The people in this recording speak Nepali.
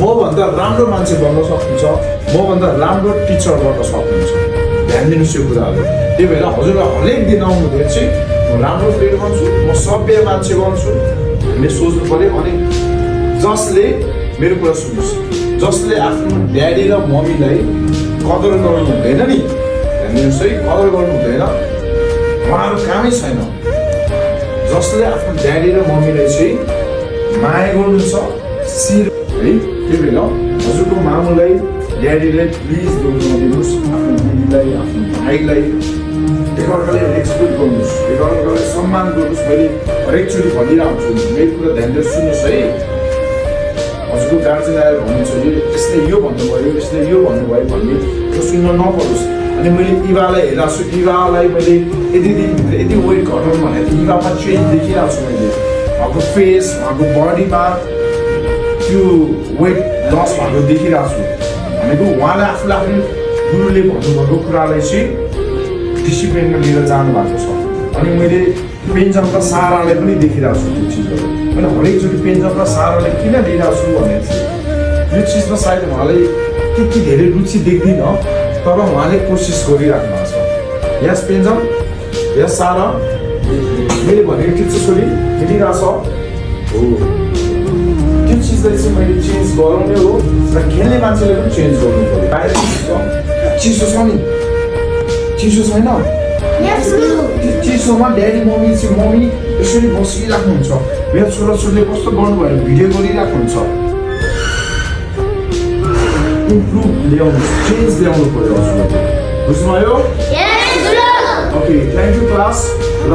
मभन्दा राम्रो मान्छे बन्न सक्नुहुन्छ, मभन्दा राम्रो टिचर बन्न सक्नुहुन्छ। ध्यान दिनुहोस् यो कुराहरू। त्यही भएर हजुरलाई हरेक दिन आउनुहुँदैन चाहिँ म राम्रो फ्रेन्ड बन्छु, म सभ्य मान्छे बन्छु हामीले सोच्नु पर्यो। अनि जसले मेरो कुरा सुन्नुहोस्, जसले आफ्नो ड्याडी र मम्मीलाई कदर गर्नु हुँदैन नि, ध्यान दिनुहोस् है, कदर गर्नु हुँदैन, उहाँहरू कामै छैन। जसले आफ्नो ड्याडी र मम्मीलाई चाहिँ माया गर्नुहुन्छ सिर है, त्यही भएर हजुरको मामुलाई ड्याडीलाई प्लिज दोष नदिनुहोस्, आफ्नो दिदीलाई आफ्नो भाइलाई एकअर्काले रेस्पेक्ट गर्नुहोस्, एकअर्कालाई सम्मान गर्नुहोस्। मैले हरेकचोटि भनिरहेको छु, मेरो कुरा ध्यान दिएर सुन्नुहोस् है। हजुरको गार्जेन आएर भन्नुहुन्छ यसले यो भन्नुभयो, यसले यो भन्नुभयो भन्ने त्यो सुन्न नपरोस्। अनि मैले इभालाई हेरेको छु, इभालाई मैले यति दिनभित्र यति वेट घटाउनु भनेको थिएँ, इभामा चेन्ज देखिरहेको छु मैले। उहाँको फेस, उहाँको बडीमा त्यो वेट लस भएको देखिरहेको छु। भनेको उहाँले आफूले आफ्नो गुरुले भन्नुभएको कुरालाई चाहिँ डिसिप्लिनमा लिएर जानुभएको छ। अनि मैले पेन्जम र सारालाई पनि देखिरहेको छु त्यो चिजहरू। मैले हरेकचोटि पेन्जम र सारालाई किन लिइरहेको छु भने यो चिजमा सायद उहाँलाई त्यति धेरै रुचि देख्दिनँ, तर उहाँले कोसिस गरिराख्नु भएको छ। यस पेन्जम, यस सारा, मैले भनेको ठिक छ छोरी, मिलिरहेछ हो। त्यो चिजलाई चाहिँ मैले चेन्ज गराउने हो र खेल्ने मान्छेले पनि चेन्ज गर्नु पऱ्यो। बाहिर चिसो छ नि, चिसो छैन, चिसोमा ड्याडी मम्मी चाहिँ मम्मी यसरी बसिराख्नुहुन्छ, मेरो छोराछोरीले कस्तो गर्नुभयो भिडियो गरिराख्नुहुन्छ। इम्प्रुभ ल्याउनु, चेन्ज ल्याउनु पऱ्यो हजुरले, बुझ्नुभयो? Okay, thank you class. र